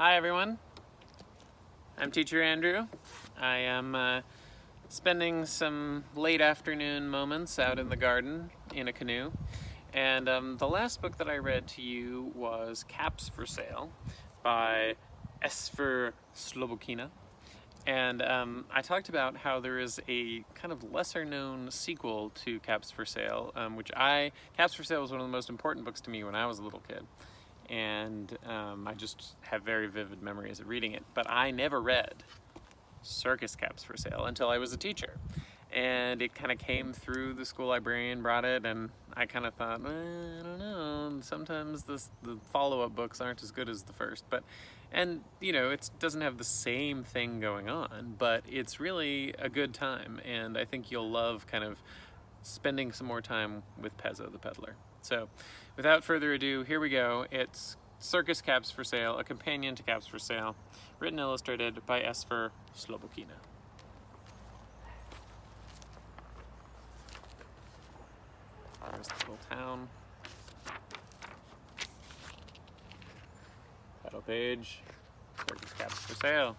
Hi everyone, I'm Teacher Andrew. I am spending some late afternoon moments out in the garden in a canoe. And the last book that I read to you was Caps for Sale by Esphyr Slobodkina. And I talked about how there is a kind of lesser known sequel to Caps for Sale, Caps for Sale was one of the most important books to me when I was a little kid. And I just have very vivid memories of reading it. But I never read Circus Caps for Sale until I was a teacher. And it kind of came through, the school librarian brought it, and I kind of thought, I don't know, sometimes the follow-up books aren't as good as the first. And you know, it doesn't have the same thing going on, but it's really a good time, and I think you'll love kind of spending some more time with Pezzo the Peddler. So, without further ado, here we go. It's Circus Caps for Sale, a companion to Caps for Sale, written and illustrated by Esphyr Slobodkina. There's the little town. Title page, Circus Caps for Sale.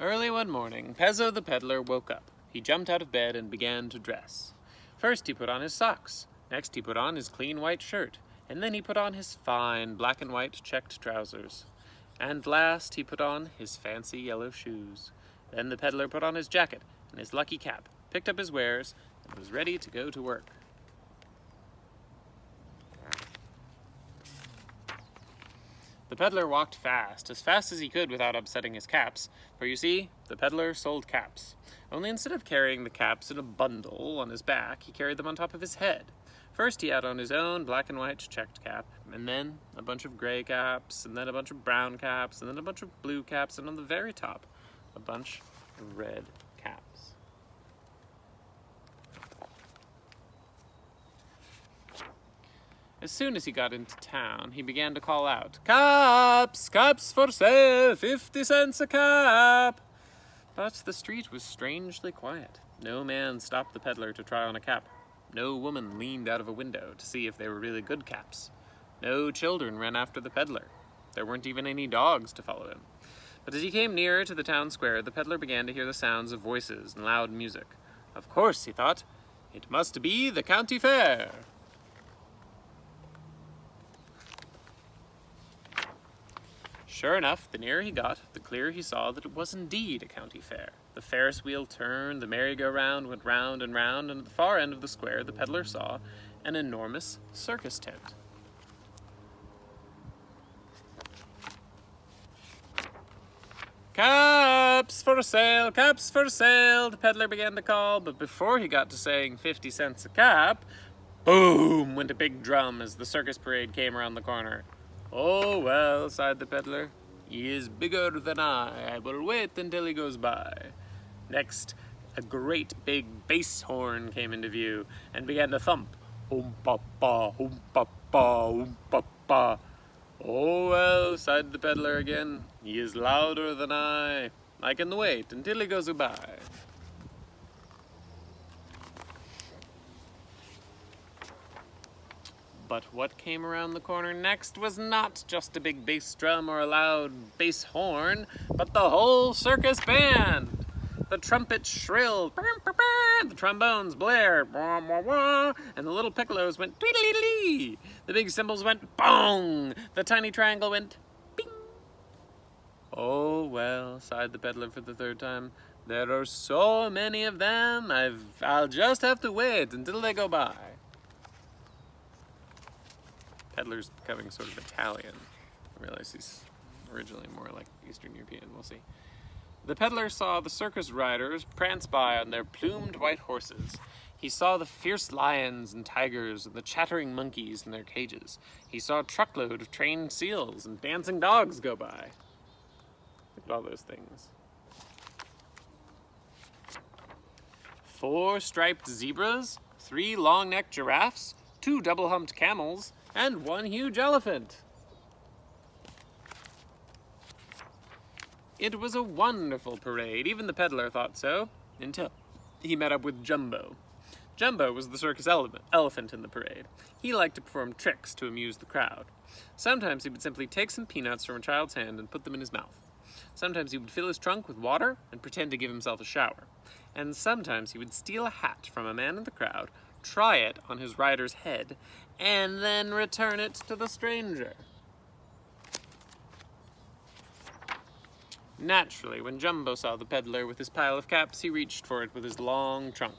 Early one morning, Pezzo the Peddler woke up. He jumped out of bed and began to dress. First he put on his socks, next he put on his clean white shirt, and then he put on his fine black and white checked trousers. And last he put on his fancy yellow shoes. Then the peddler put on his jacket and his lucky cap, picked up his wares, and was ready to go to work. The peddler walked fast as he could without upsetting his caps, for you see, the peddler sold caps. Only instead of carrying the caps in a bundle on his back, he carried them on top of his head. First he had on his own black and white checked cap, and then a bunch of gray caps, and then a bunch of brown caps, and then a bunch of blue caps, and on the very top, a bunch of red caps. As soon as he got into town, he began to call out, "Caps! Caps for sale! 50 cents a cap!" But the street was strangely quiet. No man stopped the peddler to try on a cap. No woman leaned out of a window to see if they were really good caps. No children ran after the peddler. There weren't even any dogs to follow him. But as he came nearer to the town square, the peddler began to hear the sounds of voices and loud music. Of course, he thought, it must be the county fair. Sure enough, the nearer he got, the clearer he saw that it was indeed a county fair. The Ferris wheel turned, the merry-go-round went round, and at the far end of the square the peddler saw an enormous circus tent. "Caps for sale, caps for sale," the peddler began to call, but before he got to saying 50 cents a cap, boom went a big drum as the circus parade came around the corner. "Oh, well," sighed the peddler, "he is bigger than I. I will wait until he goes by." Next, a great big bass horn came into view and began to thump. "Oom-pa-pa, oom-pa-pa, oom-pa-pa." "Oh, well," sighed the peddler again, "he is louder than I. I can wait until he goes by." But what came around the corner next was not just a big bass drum or a loud bass horn, but the whole circus band. The trumpets shrilled, the trombones blared, and the little piccolos went tweedledee. The big cymbals went bong. The tiny triangle went bing. "Oh, well," sighed the peddler for the third time, "there are so many of them, I'll just have to wait until they go by." Peddler's becoming sort of Italian. I realize he's originally more like Eastern European, we'll see. The peddler saw the circus riders prance by on their plumed white horses. He saw the fierce lions and tigers and the chattering monkeys in their cages. He saw a truckload of trained seals and dancing dogs go by. Look at all those things. 4 striped zebras, 3 long-necked giraffes, 2 double-humped camels, and 1 huge elephant. It was a wonderful parade. Even the peddler thought so, until he met up with Jumbo. Jumbo was the circus elephant in the parade. He liked to perform tricks to amuse the crowd. Sometimes he would simply take some peanuts from a child's hand and put them in his mouth. Sometimes he would fill his trunk with water and pretend to give himself a shower. And sometimes he would steal a hat from a man in the crowd, try it on his rider's head, and then return it to the stranger. Naturally, when Jumbo saw the peddler with his pile of caps, he reached for it with his long trunk.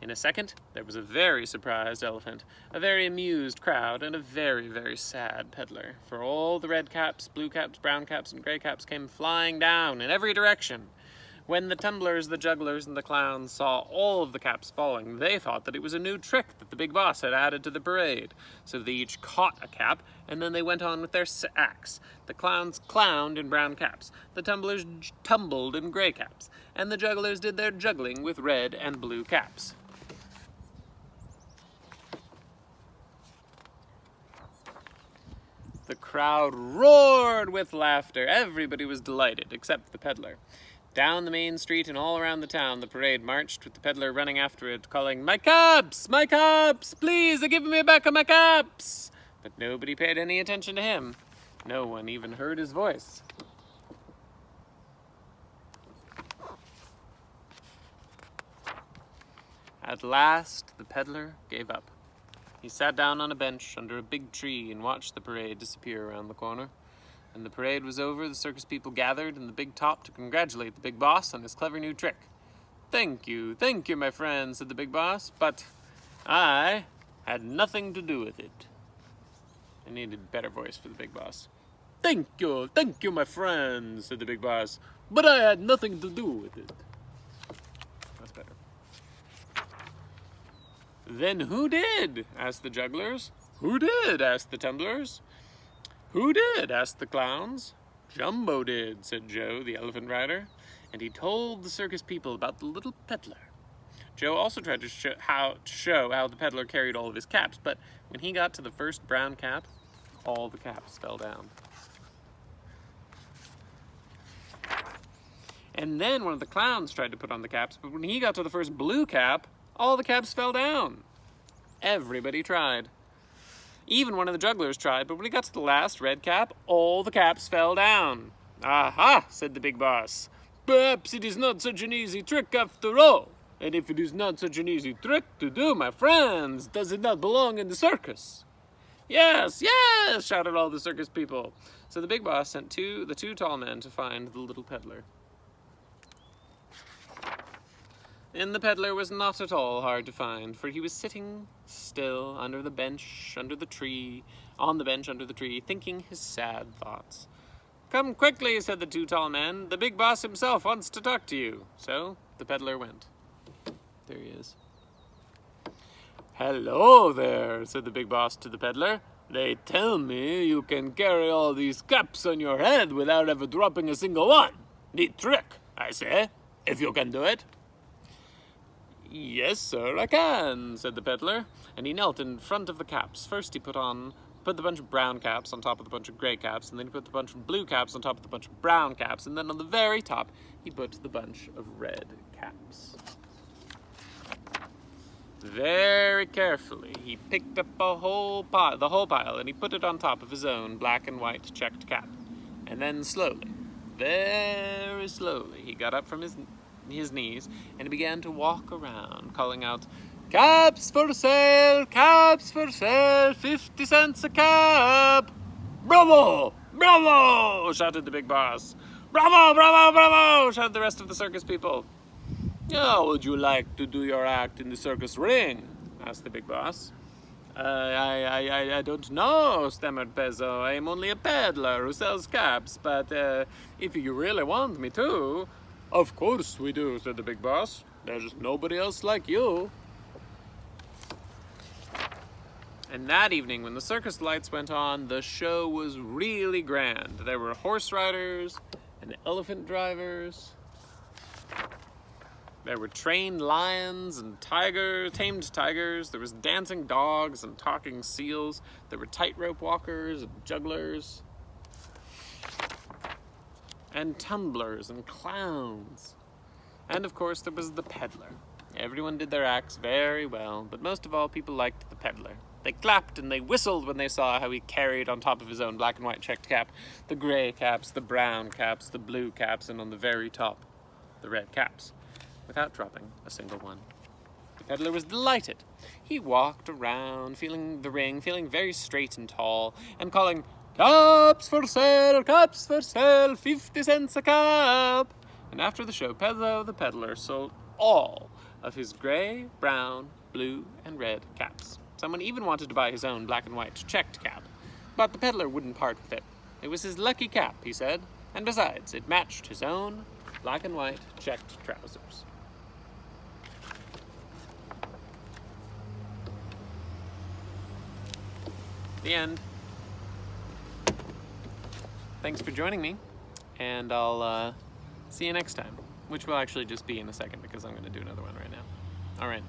In a second, there was a very surprised elephant, a very amused crowd, and a very, very sad peddler, for all the red caps, blue caps, brown caps, and gray caps came flying down in every direction. When the tumblers, the jugglers, and the clowns saw all of the caps falling, they thought that it was a new trick that the big boss had added to the parade. So they each caught a cap, and then they went on with their acts. The clowns clowned in brown caps, the tumblers tumbled in gray caps, and the jugglers did their juggling with red and blue caps. The crowd roared with laughter. Everybody was delighted, except the peddler. Down the main street and all around the town, the parade marched with the peddler running after it, calling, "My caps! My caps! Please, give me back my caps!" But nobody paid any attention to him. No one even heard his voice. At last, the peddler gave up. He sat down on a bench under a big tree and watched the parade disappear around the corner. When the parade was over, the circus people gathered in the big top to congratulate the big boss on his clever new trick. Thank you, my friend," said the big boss, "but I had nothing to do with it." I needed a better voice for the big boss. Thank you, my friend," said the big boss, "but I had nothing to do with it." That's better. "Then who did?" asked the jugglers. "Who did?" asked the tumblers. "Who did?" asked the clowns. "Jumbo did," said Joe, the elephant rider, and he told the circus people about the little peddler. Joe also tried to show how the peddler carried all of his caps, but when he got to the first brown cap, all the caps fell down. And then one of the clowns tried to put on the caps, but when he got to the first blue cap, all the caps fell down. Everybody tried. Even one of the jugglers tried, but when he got to the last red cap, all the caps fell down. "Aha," said the big boss. "Perhaps it is not such an easy trick after all. And if it is not such an easy trick to do, my friends, does it not belong in the circus?" "Yes, yes," shouted all the circus people. So the big boss sent the two tall men to find the little peddler. And the peddler was not at all hard to find, for he was sitting still under the bench, under the tree, on the bench under the tree, thinking his sad thoughts. "Come quickly," said the two tall men. "The big boss himself wants to talk to you." So the peddler went. There he is. "Hello there," said the big boss to the peddler. "They tell me you can carry all these caps on your head without ever dropping a single one. Neat trick, I say, if you can do it." "Yes, sir, I can," said the peddler, and he knelt in front of the caps. First he put the bunch of brown caps on top of the bunch of gray caps, and then he put the bunch of blue caps on top of the bunch of brown caps, and then on the very top he put the bunch of red caps. Very carefully he picked up the whole pile, and he put it on top of his own black and white checked cap. And then slowly, very slowly, he got up from his knees, and he began to walk around, calling out, "Caps for sale, 50 cents a cap!" "Bravo! Bravo!" shouted the big boss. "Bravo, bravo, bravo!" shouted the rest of the circus people. "How would you like to do your act in the circus ring?" asked the big boss. I don't know," stammered Pezzo. "I am only a peddler who sells caps, but if you really want me to..." "Of course we do," said the big boss. "There's nobody else like you." And that evening, when the circus lights went on, the show was really grand. There were horse riders and elephant drivers. There were trained lions and tamed tigers. There was dancing dogs and talking seals. There were tightrope walkers and jugglers. And tumblers and clowns. And of course there was the peddler. Everyone did their acts very well, but most of all, people liked the peddler. They clapped and they whistled when they saw how he carried on top of his own black and white checked cap the gray caps, the brown caps, the blue caps, and on the very top, the red caps, without dropping a single one. The peddler was delighted. He walked around, feeling the ring, feeling very straight and tall, and calling, caps for sale, 50 cents a cap. And after the show, Pedro the peddler sold all of his gray, brown, blue, and red caps. Someone even wanted to buy his own black and white checked cap, but the peddler wouldn't part with it. It was his lucky cap, he said, and besides, it matched his own black and white checked trousers. The end. Thanks for joining me, and I'll see you next time, which will actually just be in a second because I'm going to do another one right now. All right.